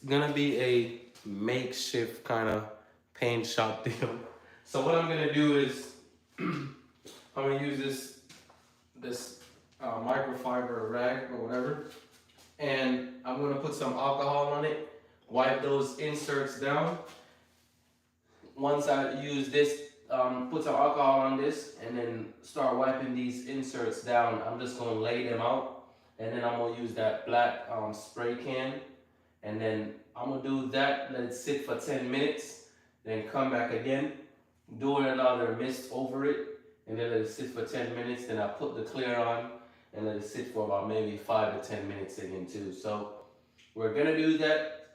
gonna be a makeshift kind of paint shop deal. So what I'm gonna do is I'm gonna use this microfiber rag or whatever, and I'm gonna put some alcohol on it, wipe those inserts down. Once I use this, put some alcohol on this, and then start wiping these inserts down, I'm just gonna lay them out, and then I'm gonna use that black spray can, and then I'm gonna do that, let it sit for 10 minutes, then come back again, do another mist over it, and then let it sit for 10 minutes, then I put the clear on, and let it sit for about maybe 5 to 10 minutes again too. So we're gonna do that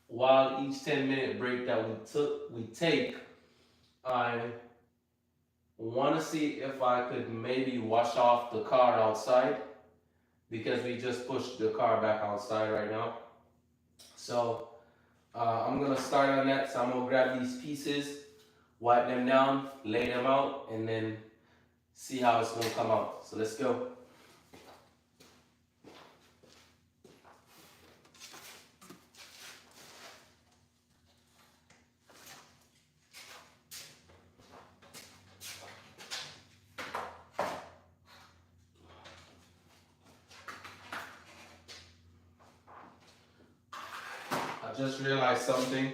while each 10-minute break that we take. I want to see if I could maybe wash off the car outside, because we just pushed the car back outside right now. So I'm gonna start on that. So I'm gonna grab these pieces, wipe them down, lay them out, and then see how it's gonna come out. So let's go. I just realized something.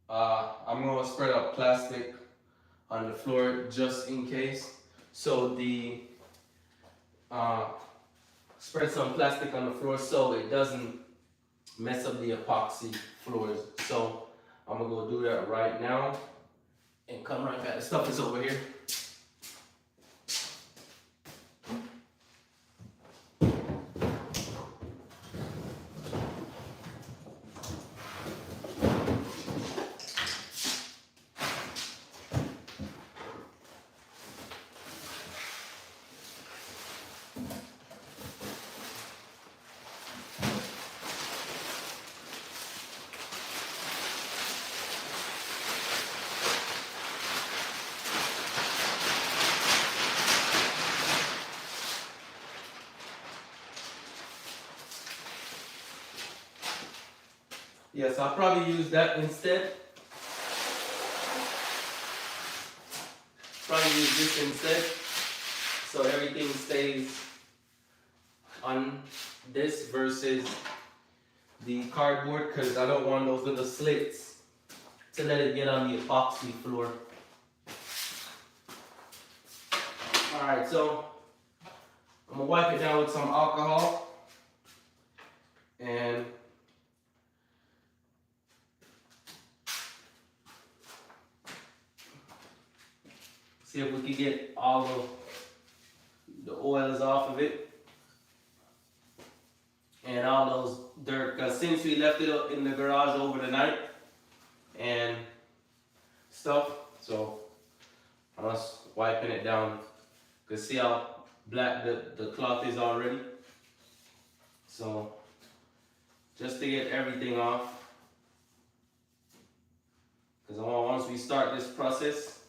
I'm gonna spread out plastic on the floor just in case. So spread some plastic on the floor so it doesn't mess up the epoxy floors. So I'm gonna go do that right now and come right back. The stuff is over here. Yes, I'll probably use that instead. Probably use this instead, so everything stays on this versus the cardboard, because I don't want those little slits to let it get on the epoxy floor. Alright, so I'm gonna wipe it down with some alcohol and see if we can get all the oils off of it and all those dirt, because since we left it up in the garage over the night and stuff, so I'm just wiping it down. Because see how black the cloth is already. So just to get everything off, because once we start this process,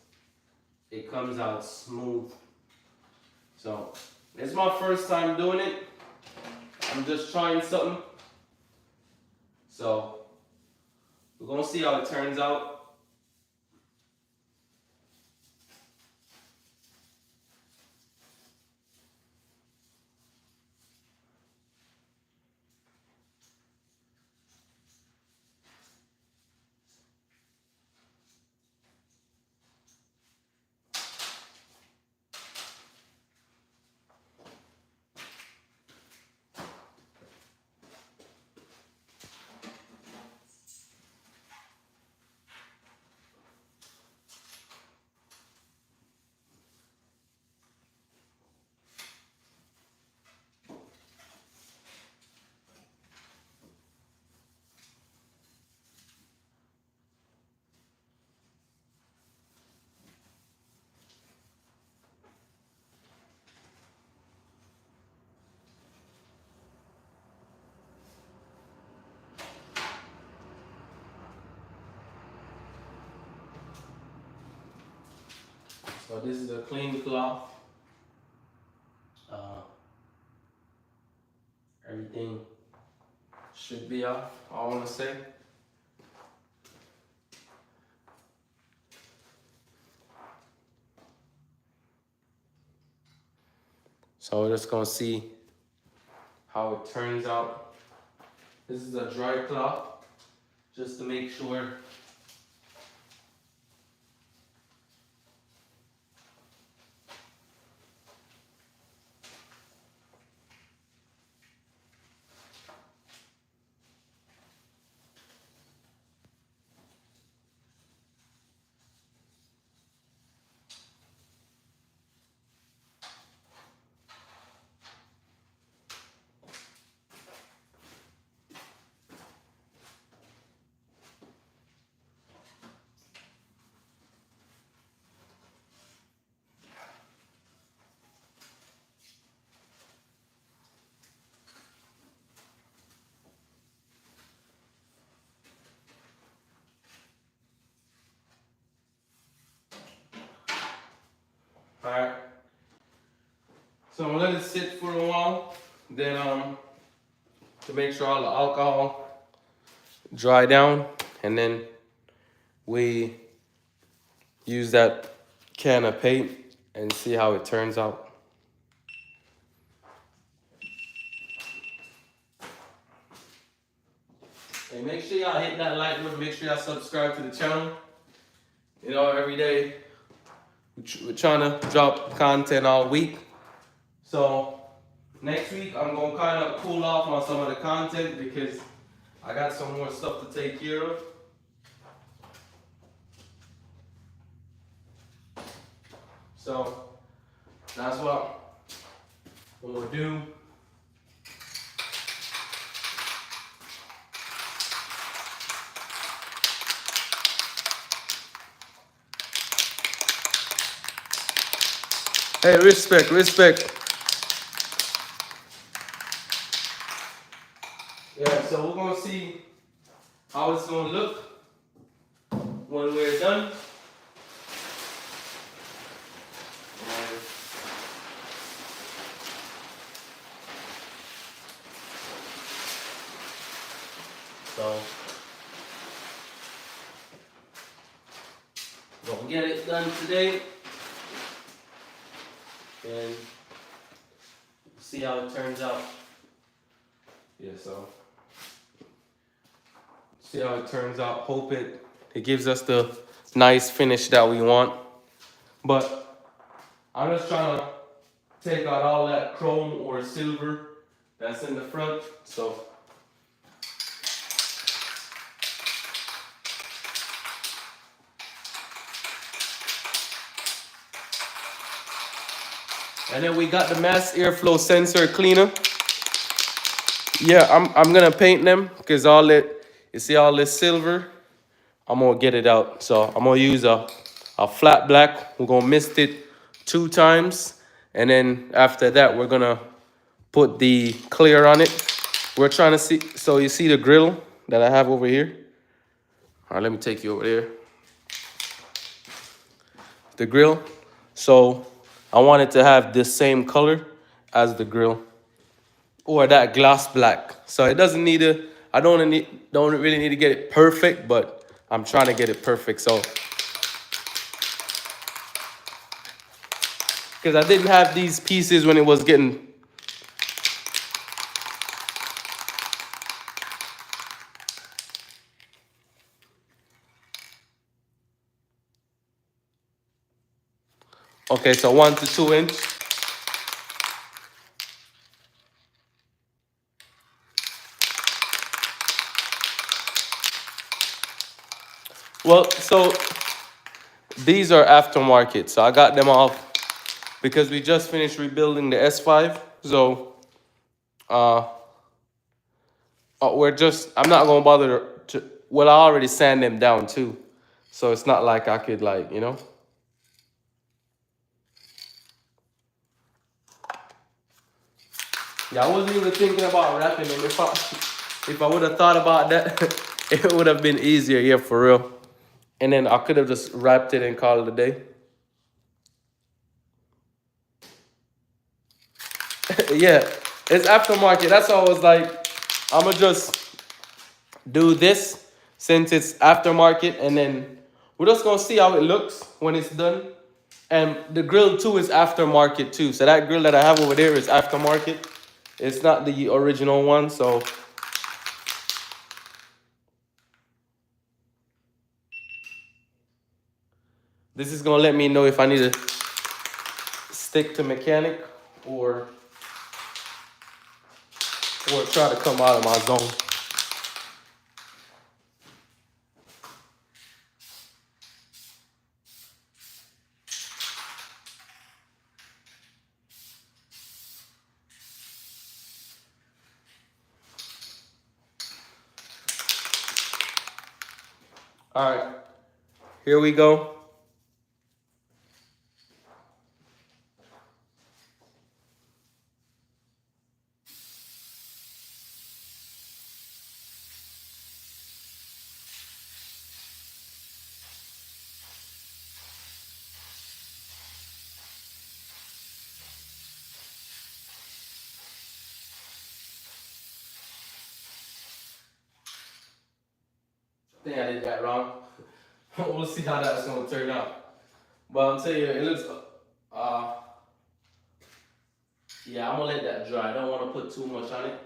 it comes out smooth. So it's my first time doing it. I'm just trying something. So we're gonna see how it turns out. So this is a clean cloth. Everything Should be off, I want to say. So we're just gonna see how it turns out. This is a dry cloth, just to make sure. Alright. So I'm gonna let it sit for a while. Then to make sure all the alcohol dry down, and then we use that can of paint and see how it turns out. Hey, make sure y'all hit that like button, make sure y'all subscribe to the channel. You know, every day we're trying to drop content all week. So next week I'm gonna kind of cool off on some of the content because I got some more stuff to take care of. So that's what I'm gonna do. Hey, respect, respect. Yeah, so we're gonna see how it's gonna look when we're done. So we're gonna get it done today and see how it turns out. Yeah, so see how it turns out. Hope it gives us the nice finish that we want. But I'm just trying to take out all that chrome or silver that's in the front. So and then we got the mass airflow sensor cleaner. Yeah, I'm gonna paint them because all it, you see all this silver, I'm gonna get it out. So I'm gonna use a flat black. We're gonna mist it 2 times, and then after that we're gonna put the clear on it. We're trying to see, so you see the grill that I have over here? All right, let me take you over there. The grill. So I want it to have the same color as the grill, or that gloss black. So it doesn't need to, I don't really need to get it perfect, but I'm trying to get it perfect. So, because I didn't have these pieces when it was getting, okay, so 1 to 2 inch. Well, so these are aftermarket. So I got them off because we just finished rebuilding the S5. So I'm not gonna bother to, well, I already sand them down too. So it's not like I could, like, you know. Yeah, I wasn't even thinking about wrapping them. If I would have thought about that, it would have been easier, yeah, for real. And then I could have just wrapped it and called it a day. Yeah, it's aftermarket. That's why I was like, I'm gonna just do this since it's aftermarket, and then we're just gonna see how it looks when it's done. And the grill too is aftermarket too. So that grill that I have over there is aftermarket. It's not the original one. So this is gonna let me know if I need to stick to mechanic or try to come out of my zone. All right, here we go. I think I did that wrong. We'll see how that's gonna turn out. But I'll tell you, it looks, yeah, I'm gonna let that dry. I don't wanna put too much on it.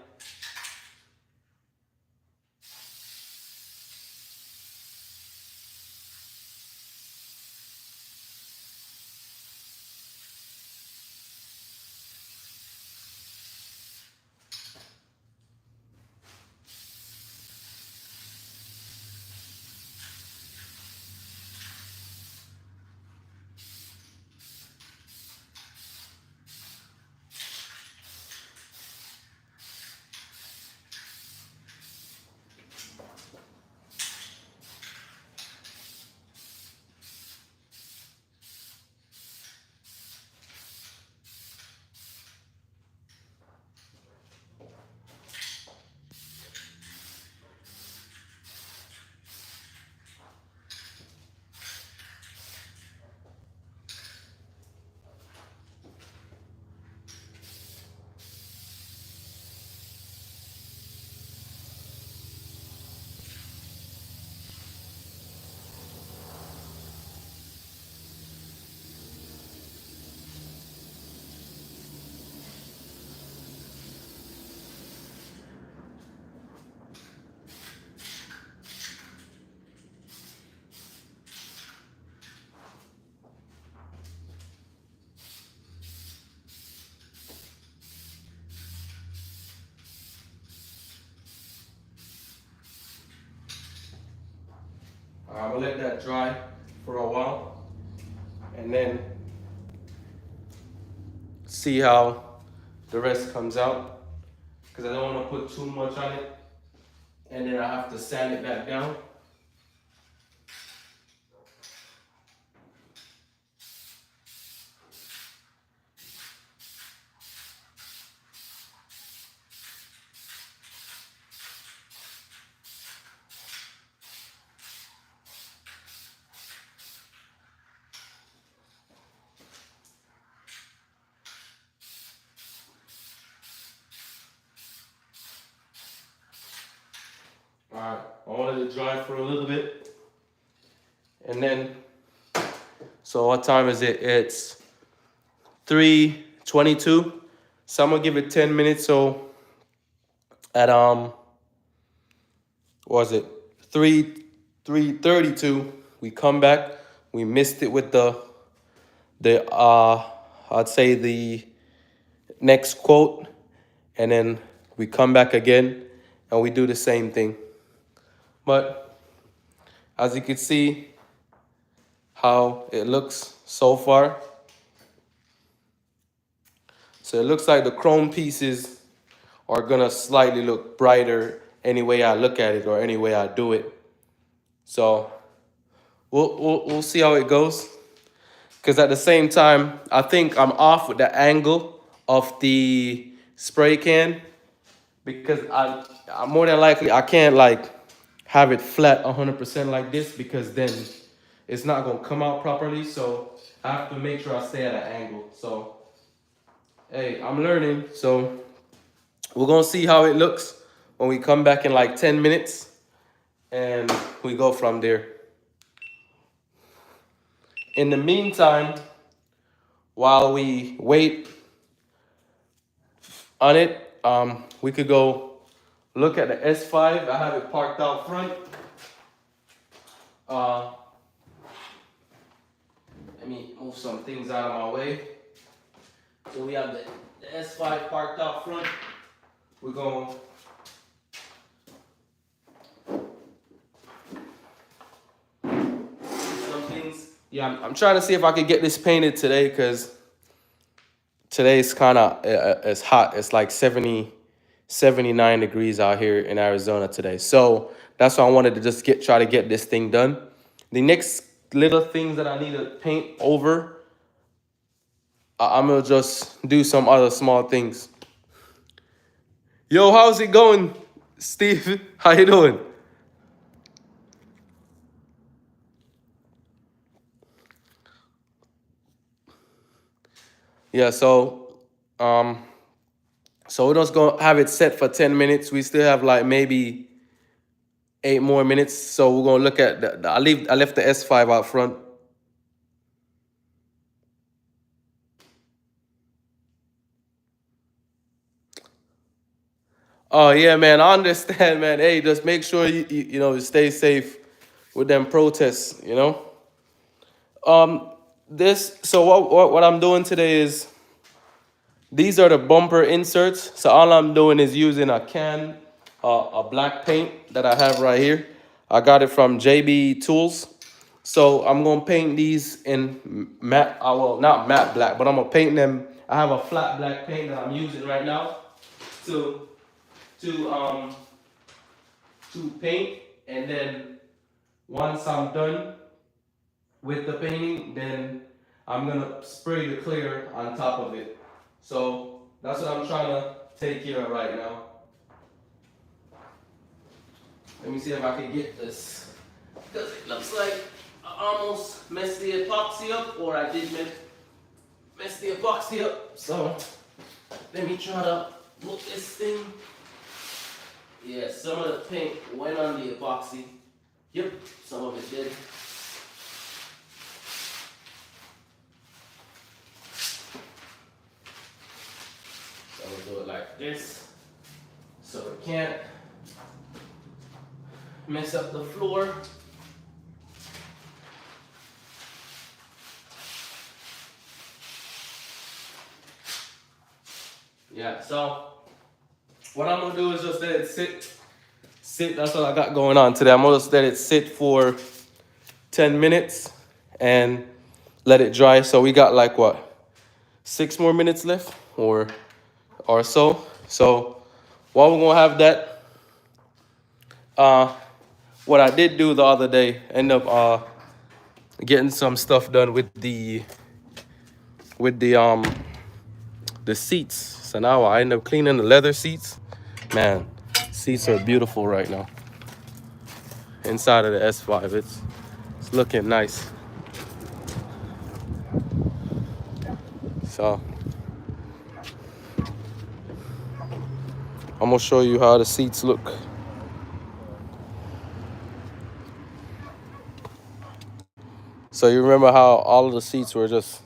I'm gonna let that dry for a while and then see how the rest comes out, because I don't want to put too much on it and then I have to sand it back down. Alright, I wanted to dry for a little bit. And then, so what time is it? It's 3:22. So I'm gonna give it 10 minutes. So at what was it? 3:32, we come back. We missed it with the I'd say the next quote, and then we come back again and we do the same thing. But as you can see how it looks so far. So it looks like the chrome pieces are gonna slightly look brighter any way I look at it or any way I do it. So we'll see how it goes. Because at the same time, I think I'm off with the angle of the spray can, because I more than likely I can't like have it flat 100% like this, because then it's not gonna come out properly. So I have to make sure I stay at an angle. So hey, I'm learning. So we're gonna see how it looks when we come back in like 10 minutes and we go from there. In the meantime, while we wait on it, we could go look at the S5. I have it parked out front. Let me move some things out of my way. So we have the S5 parked out front. We're going some things. Yeah, I'm trying to see if I could get this painted today because today's kind of it's hot. It's like 79 degrees out here in Arizona today. So that's why I wanted to just try to get this thing done. The next little things that I need to paint over, I'm gonna just do some other small things. Yo, how's it going, Steve? How you doing? Yeah, so we're just gonna have it set for 10 minutes. We still have like maybe 8 more minutes. So we're gonna look at I left the S5 out front. Oh yeah, man, I understand, man. Hey, just make sure you stay safe with them protests, you know. So what I'm doing today is these are the bumper inserts. So all I'm doing is using a black paint that I have right here. I got it from JB Tools. So I'm gonna paint these in matte, well, not matte black, but I'm gonna paint them. I have a flat black paint that I'm using right now to to paint, and then once I'm done with the painting, then I'm gonna spray the clear on top of it. So that's what I'm trying to take care of right now. Let me see if I can get this, because it looks like I almost messed the epoxy up, or I did mess the epoxy up. So let me try to look this thing. Yeah, some of the paint went on the epoxy. Yep, some of it did. So I'm gonna do it like this, so it can't mess up the floor. Yeah, so what I'm gonna do is just let it sit. That's what I got going on today. I'm gonna just let it sit for 10 minutes and let it dry. So we got like what, 6 more minutes left or so. So while we're gonna have that, what I did do the other day, end up getting some stuff done with the seats. So now I end up cleaning the leather seats. Man, seats are beautiful right now. Inside of the S5, it's looking nice. So I'm gonna show you how the seats look. So you remember how all of the seats were just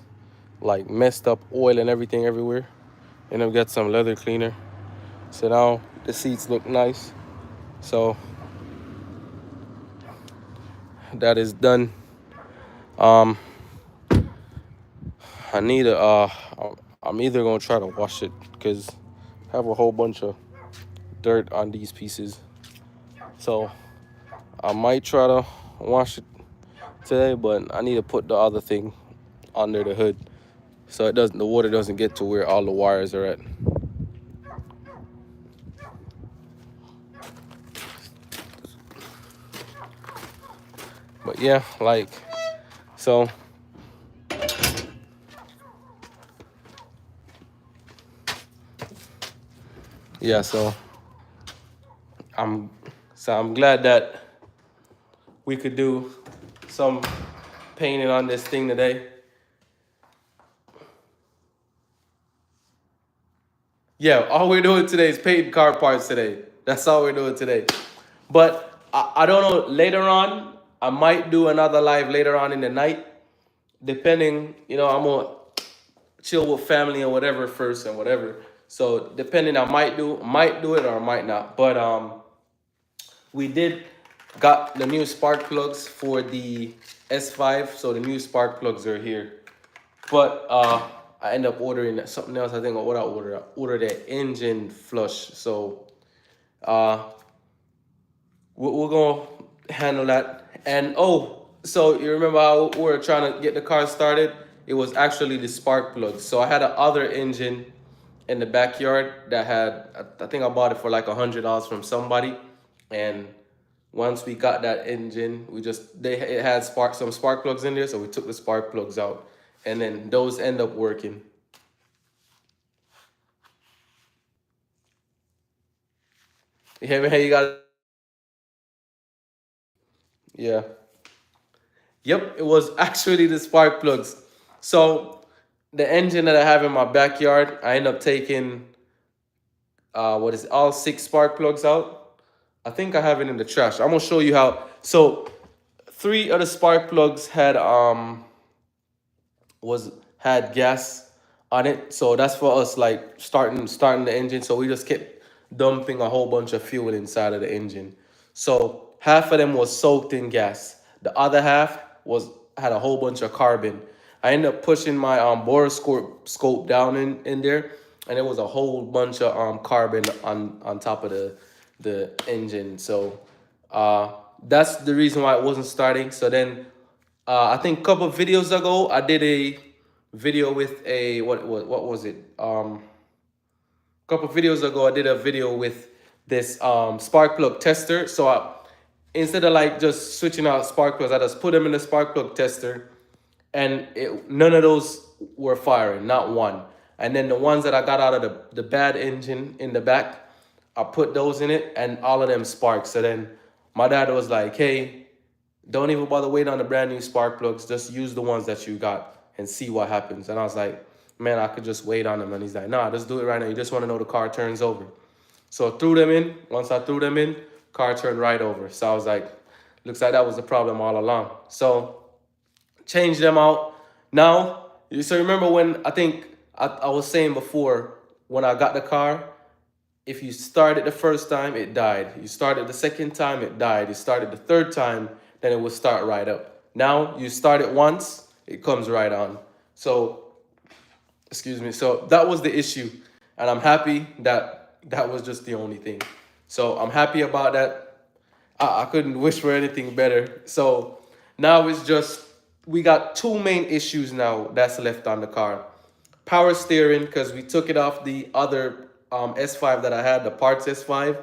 like messed up, oil and everything everywhere? And then we got some leather cleaner. So now the seats look nice. So that is done. I'm either gonna try to wash it because I have a whole bunch of dirt on these pieces. So I might try to wash it today, but I need to put the other thing under the hood so the water doesn't get to where all the wires are at. But yeah, like, so yeah, so I'm glad that we could do some painting on this thing today. Yeah, all we're doing today is painting car parts today. That's all we're doing today. But I don't know. Later on, I might do another live later on in the night, depending. I'm gonna chill with family or whatever first and whatever. So depending, I might do it or I might not. But we did got the new spark plugs for the S5. So the new spark plugs are here. But I end up ordering something else. I think what I ordered an engine flush. So we're gonna handle that. And so you remember how we were trying to get the car started? It was actually the spark plugs. So I had a other engine in the backyard that had, I think I bought it for like $100 from somebody. And once we got that engine, it had some spark plugs in there, so we took the spark plugs out, and then those end up working. Yeah, man, you got. Yeah. Yep, it was actually the spark plugs. So the engine that I have in my backyard, I end up taking all 6 spark plugs out. I think I have it in the trash. I'm gonna show you how. So 3 of the spark plugs had gas on it. So that's for us like starting the engine. So we just kept dumping a whole bunch of fuel inside of the engine. So half of them was soaked in gas. The other half had a whole bunch of carbon. I ended up pushing my borescope down in there, and it was a whole bunch of carbon on top of the engine. So that's the reason why it wasn't starting. So then I think a couple of videos ago I did a video with what was it? A couple of videos ago I did a video with this spark plug tester. So instead of like just switching out spark plugs, I just put them in the spark plug tester, and none of those were firing, not one. And then the ones that I got out of the bad engine in the back, I put those in it, and all of them sparked. So then my dad was like, hey, don't even bother waiting on the brand new spark plugs. Just use the ones that you got and see what happens. And I was like, man, I could just wait on them. And he's like, nah, just do it right now. You just want to know the car turns over. So I threw them in. Once I threw them in, car turned right over. So I was like, looks like that was the problem all along. So change them out. Now, so remember when I think I was saying before, when I got the car, if you started the first time, it died. You started the second time, it died. You started the third time, then it would start right up. Now, you start it once, it comes right on. So, excuse me. So that was the issue. And I'm happy that was just the only thing. So I'm happy about that. I couldn't wish for anything better. So now it's just, we got 2 main issues now that's left on the car. Power steering, because we took it off the other S5 that I had, the parts S5.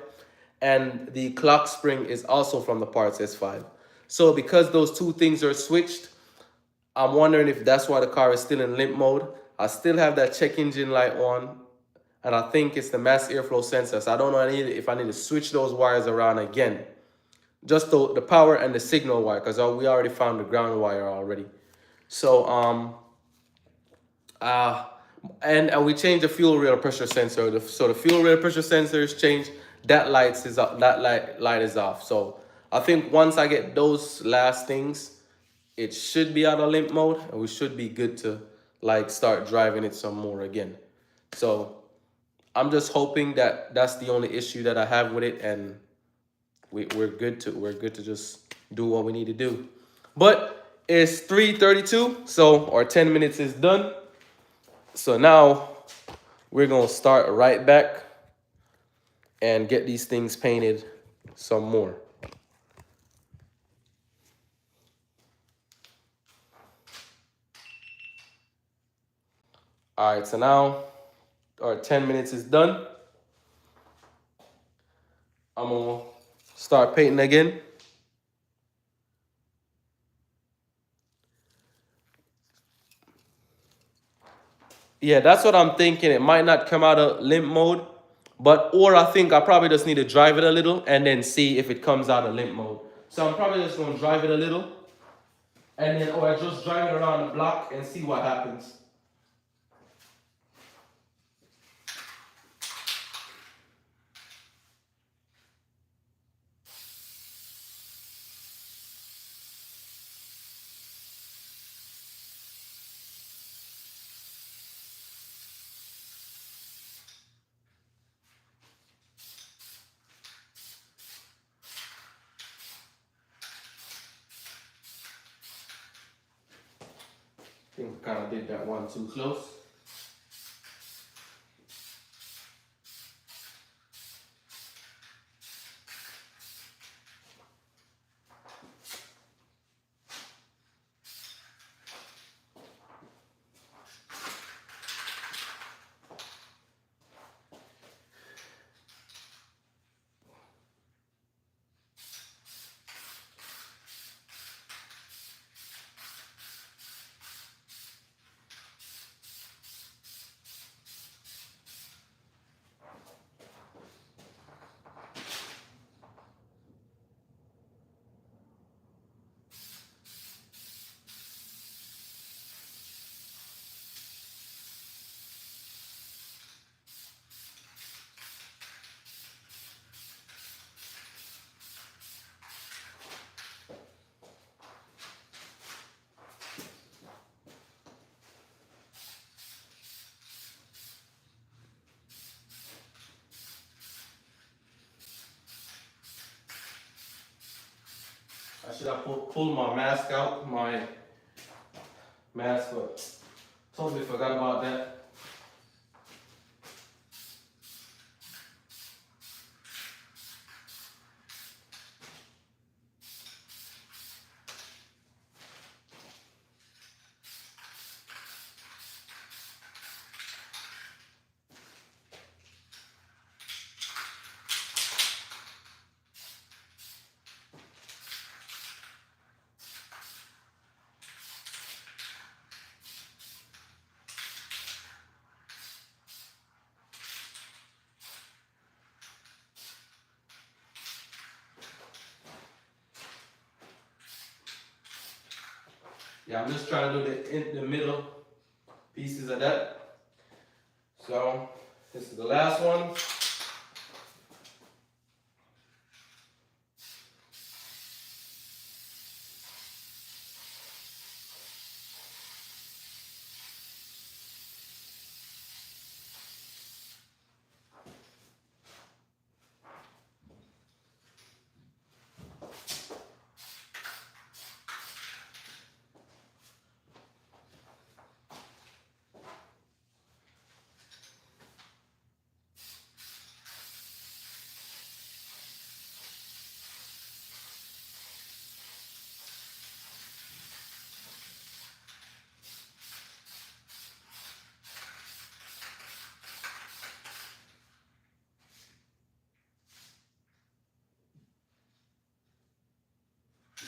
And the clock spring is also from the parts S5. So because those 2 things are switched, I'm wondering if that's why the car is still in limp mode. I still have that check engine light on, and I think it's the mass airflow sensor. So I don't know if I need to switch those wires around again. Just the power and the signal wire, because we already found the ground wire already. So and we changed the fuel rail pressure sensor. So the fuel rail pressure sensor is changed. That light is up. That light is off. So I think once I get those last things, it should be out of limp mode, and we should be good to like start driving it some more again. So I'm just hoping that that's the only issue that I have with it, and we're good to just do what we need to do. But it's 3:32, so our 10 minutes is done. So now we're gonna start right back and get these things painted some more. All right, so now our 10 minutes is done. I'm gonna start painting again. Yeah, that's what I'm thinking. It might not come out of limp mode, or I think I probably just need to drive it a little and then see if it comes out of limp mode. So I'm probably just gonna drive it a little, and then or just drive it around the block and see what happens. think I kind of did that one too close. I should have pulled my mask out, but totally forgot about that. Yeah, I'm just trying to do the middle pieces of that. So this is the last one.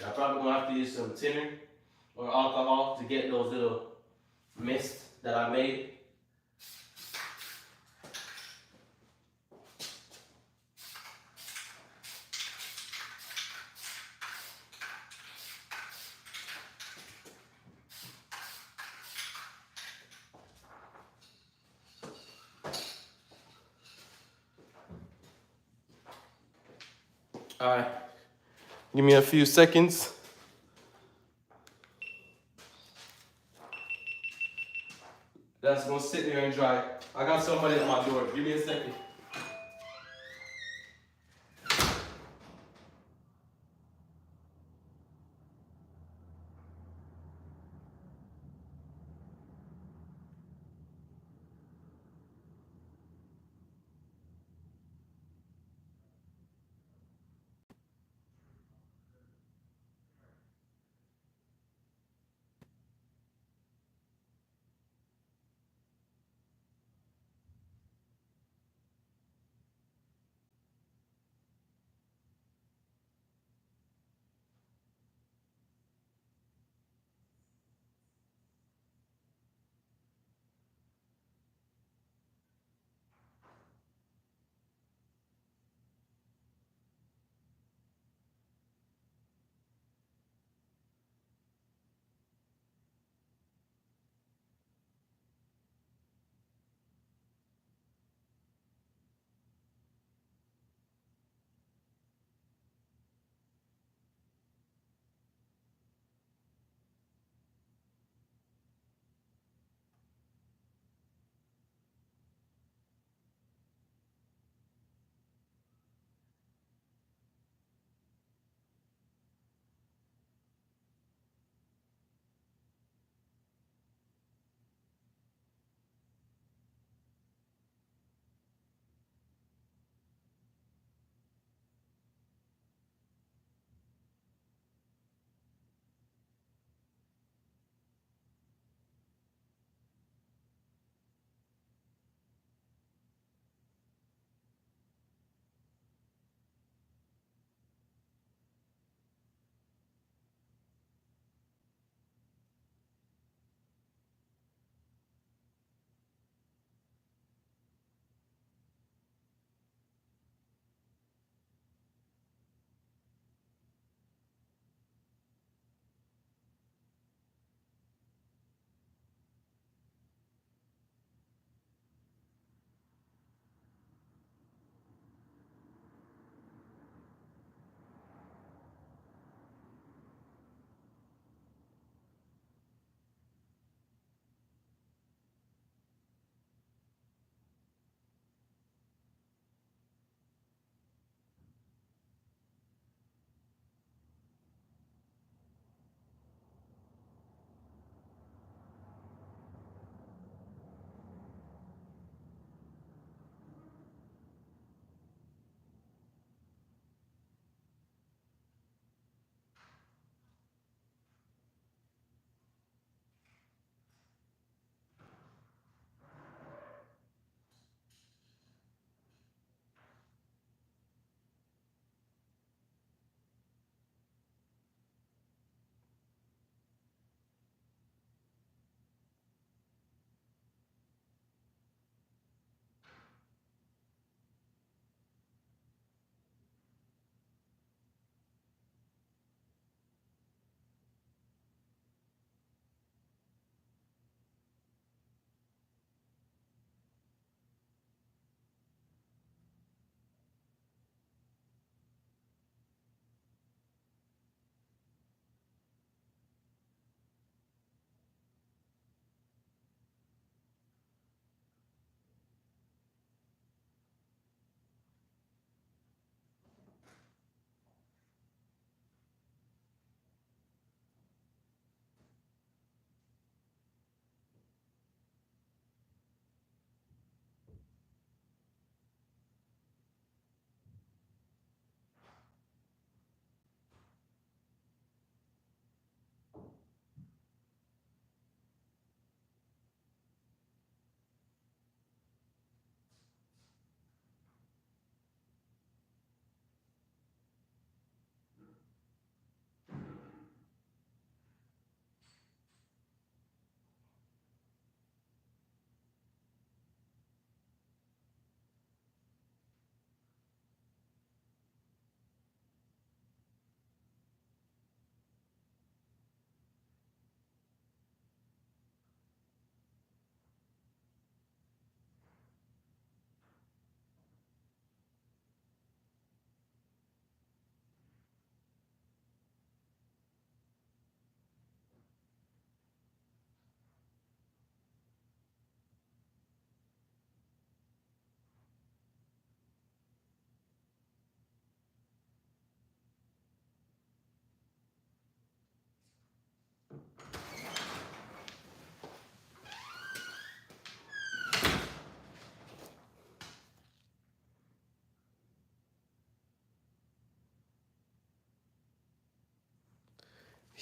I probably gonna have to use some tinner or alcohol to get those little mists that I made. All right, give me a few seconds. That's gonna sit there and dry. I got somebody at my door. Give me a second.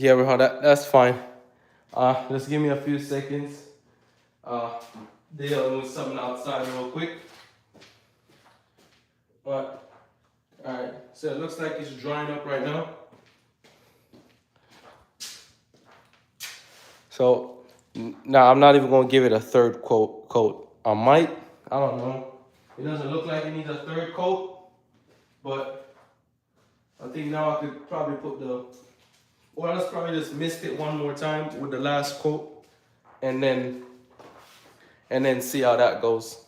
Yeah, bro, that's fine. Just give me a few seconds. Uh, dealing with something outside real quick. But all right, so it looks like it's drying up right now. So now I'm not even gonna give it a third coat. I might. I don't know. It doesn't look like it needs a third coat, but I think now I could probably put the. Or let's probably just mist it one more time with the last coat, and then see how that goes.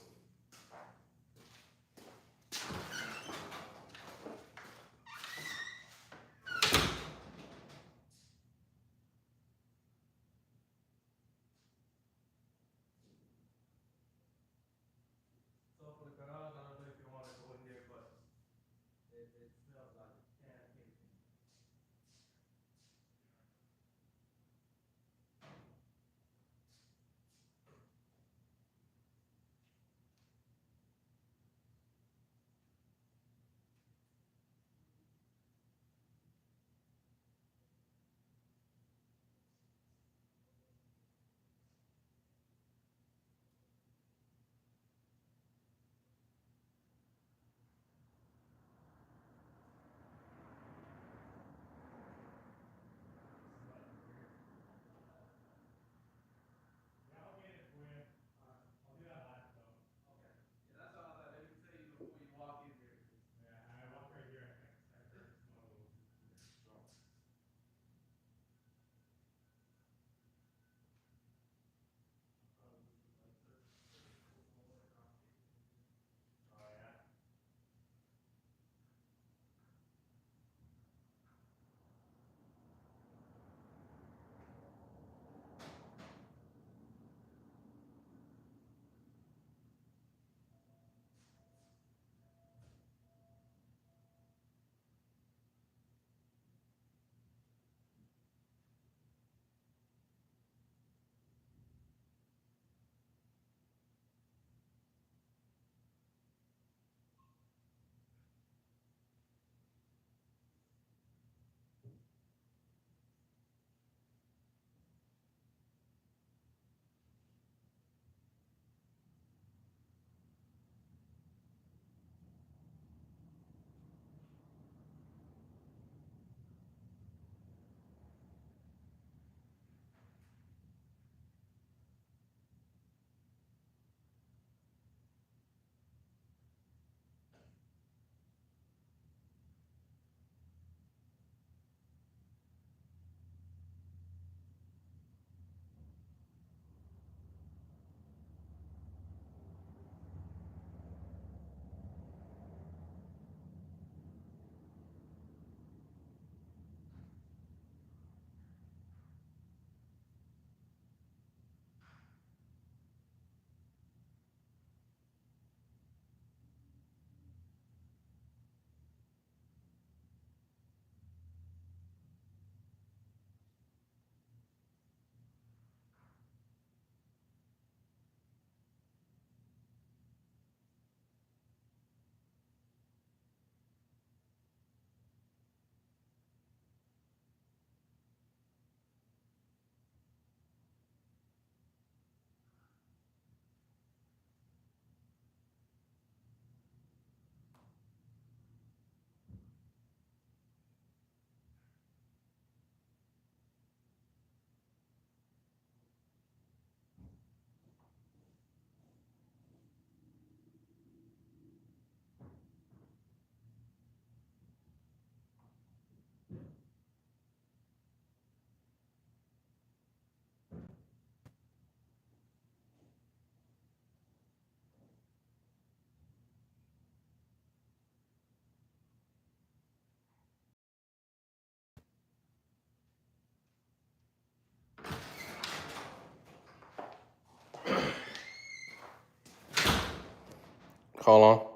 Hold on.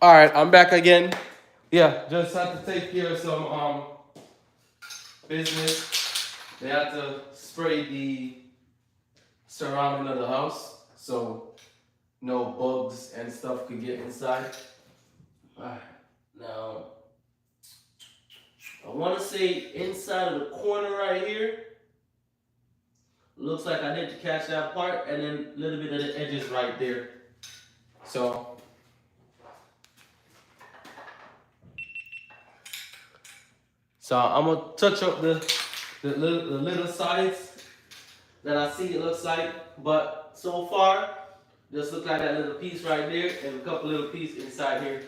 All right, I'm back again. Yeah, just had to take care of some business. They had to spray the surrounding of the house so no bugs and stuff could get inside. All right, now I want to say inside of the corner right here. Looks like I need to catch that part, and then a little bit of the edges right there. So I'm gonna touch up the little sides that I see it looks like, but so far just look like that little piece right there and a couple little pieces inside here.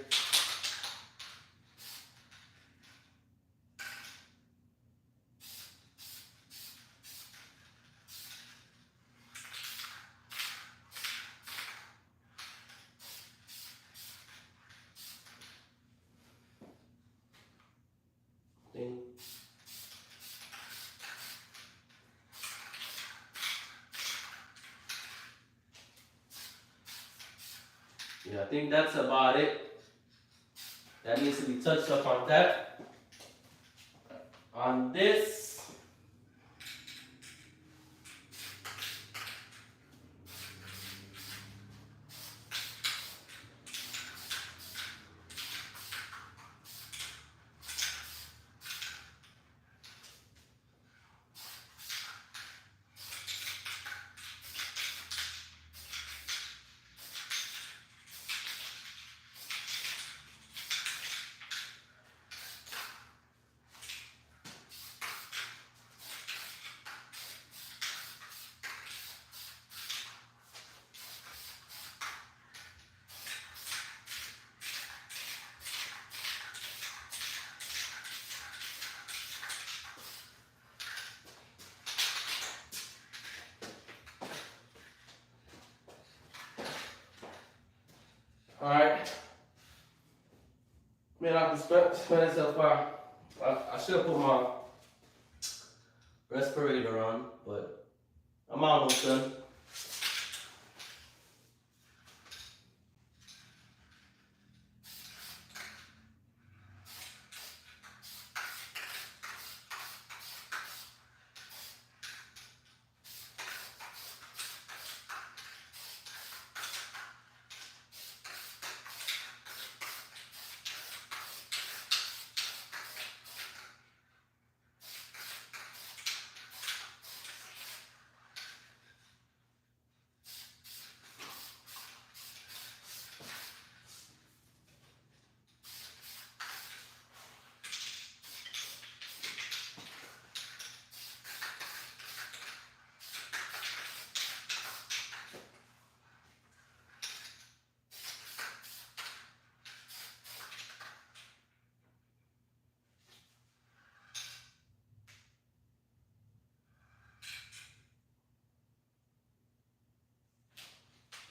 Yeah, I think that's about it. That needs to be touched up on that. On this, all right. Man, I can spend myself out. I should have put my respirator on, but I'm almost done.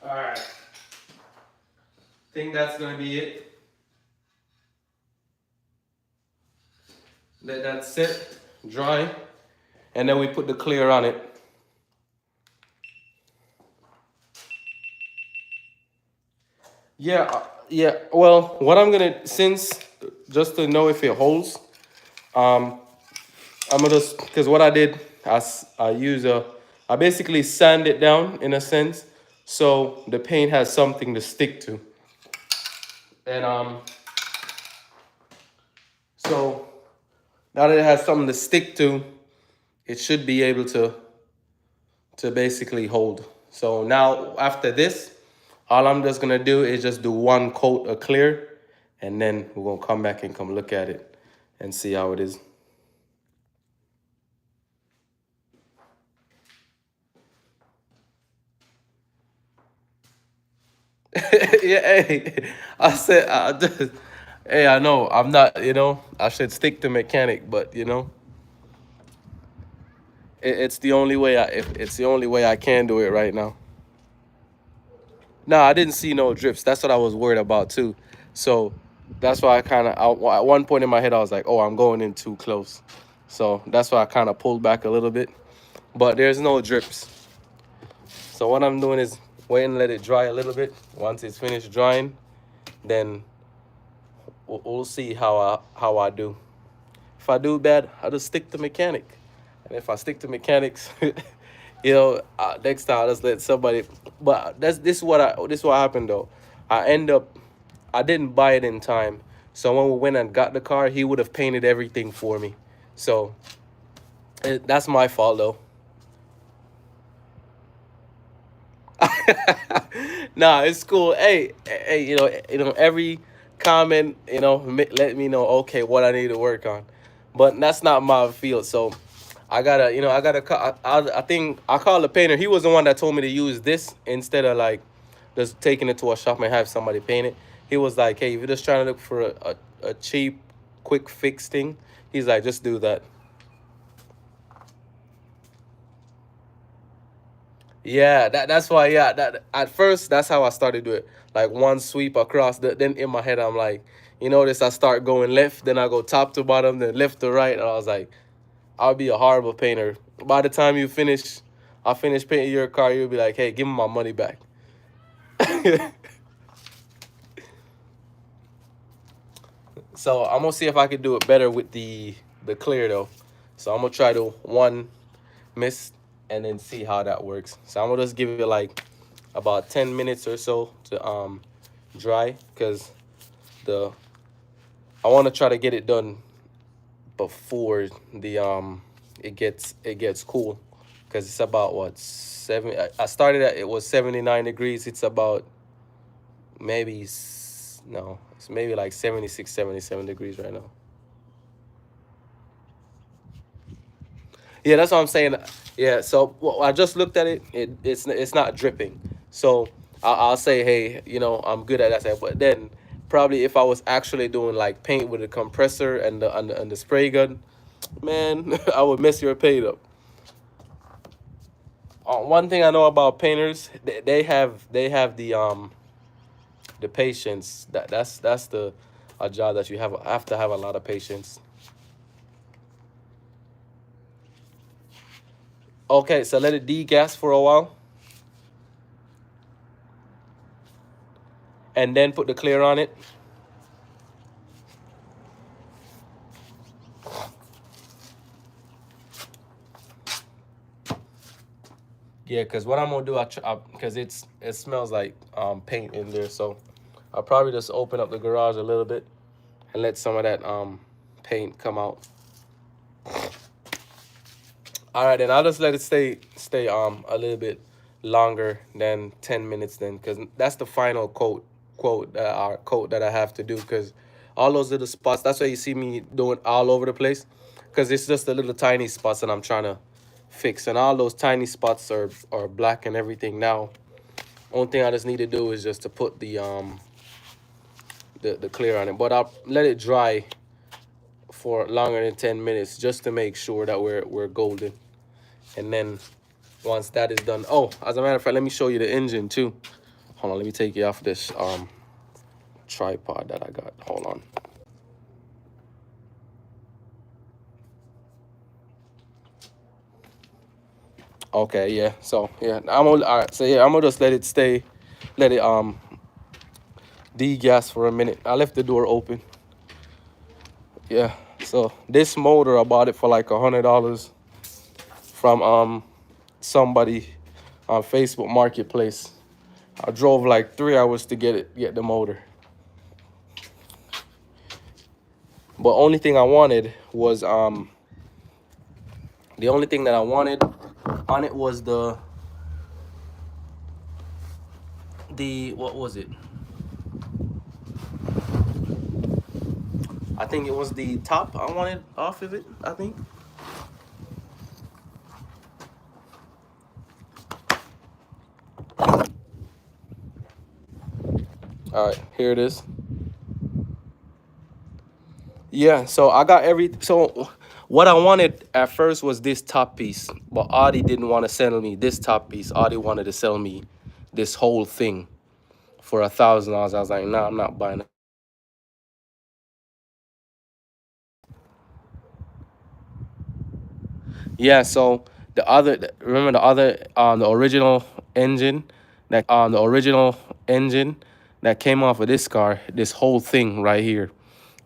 All right. Think that's gonna be it. Let that sit, dry, and then we put the clear on it. Yeah. Well, what I'm gonna just to know if it holds, I'm gonna just because what I did, I basically sand it down in a sense, so the paint has something to stick to, and so now that it has something to stick to, it should be able to basically hold. So now after this, all I'm just gonna do is just do one coat of clear, and then we're gonna come back and come look at it and see how it is. Yeah, hey, I said, hey, I know I'm not, I should stick to mechanic, but it's the only way it's the only way I can do it right now. No, I didn't see no drips. That's what I was worried about too. So that's why at one point in my head, I was like, oh, I'm going in too close. So that's why I kind of pulled back a little bit. But there's no drips. So what I'm doing is wait and let it dry a little bit. Once it's finished drying, then we'll see how I do. If I do bad, I'll just stick to mechanic. And if I stick to mechanics, next time I'll just let somebody. But this is what happened though. I end up I didn't buy it in time. So when we went and got the car, he would have painted everything for me. So that's my fault though. Nah, it's cool. Hey, every comment, let me know, okay, what I need to work on. But that's not my field, so I think I called the painter. He was the one that told me to use this instead of like just taking it to a shop and have somebody paint it. He was like, hey, if you're just trying to look for a cheap, quick fix thing, he's like, just do that. Yeah, that's why. Yeah, that at first that's how I started doing it. Like one sweep across. Then in my head I'm like, this. I start going left, then I go top to bottom, then left to right, and I was like, I'll be a horrible painter. By the time I finish painting your car, you'll be like, hey, give me my money back. So I'm gonna see if I can do it better with the clear though. So I'm gonna try to one mist and then see how that works. So I'm gonna just give it like about 10 minutes or so to dry, because the I want to try to get it done before the it gets cool, because it's about what, seven. I started at, it was 79 degrees. It's about maybe no, it's maybe like 76, 77 degrees right now. Yeah, that's what I'm saying. Yeah, so well, I just looked at it. It's not dripping. So I'll say, hey, I'm good at that. But then probably if I was actually doing like paint with a compressor and the spray gun, man, I would mess your paint up. One thing I know about painters, they have the patience. That's the a job that you have to have a lot of patience. Okay, so let it degas for a while, and then put the clear on it. Yeah, cause what I'm gonna do, cause it smells like paint in there, so I'll probably just open up the garage a little bit and let some of that paint come out. All right, then I'll just let it stay a little bit longer than 10 minutes then, cause that's the final coat that I have to do, cause all those little spots. That's why you see me doing all over the place, cause it's just the little tiny spots that I'm trying to fix, and all those tiny spots are black and everything now. Only thing I just need to do is just to put the clear on it, but I'll let it dry for longer than 10 minutes just to make sure that we're golden. And then once that is done, oh, as a matter of fact, let me show you the engine too. Hold on, let me take you off this tripod that I got. Hold on. Okay, yeah. So yeah, all right. So yeah, I'm gonna just let it degas for a minute. I left the door open. Yeah. So this motor, I bought it for like $100 from somebody on Facebook Marketplace. I drove like 3 hours to get the motor. But only thing I wanted was the only thing that I wanted on it was the what was it? I think it was the top I wanted off of it, I think. All right, here it is. Yeah, so I got so what I wanted at first was this top piece, but Audi didn't want to sell me this top piece. Audi wanted to sell me this whole thing for $1,000. I was like, nah, I'm not buying it. Yeah, so remember the original engine that came off of this car, this whole thing right here.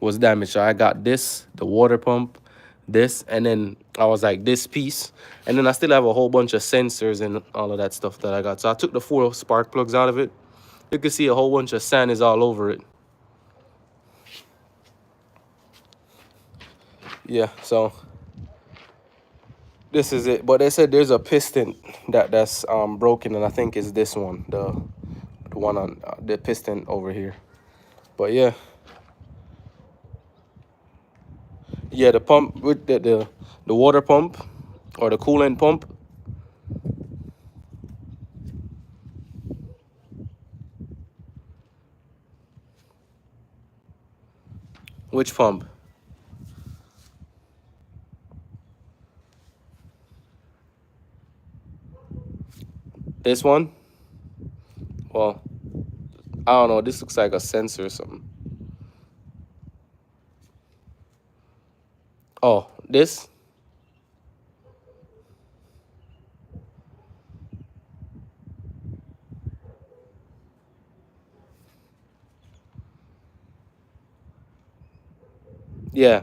was damaged. So I got this, the water pump, this, and then I was like this piece. And then I still have a whole bunch of sensors and all of that stuff that I got. So I took the 4 spark plugs out of it. You can see a whole bunch of sand is all over it. Yeah, so this is it. But they said there's a piston that's broken, and I think it's this one, the one on the piston over here. But yeah, the pump with the water pump or the coolant pump. Which pump? This one? Well, I don't know. This looks like a sensor or something. Oh, this? Yeah,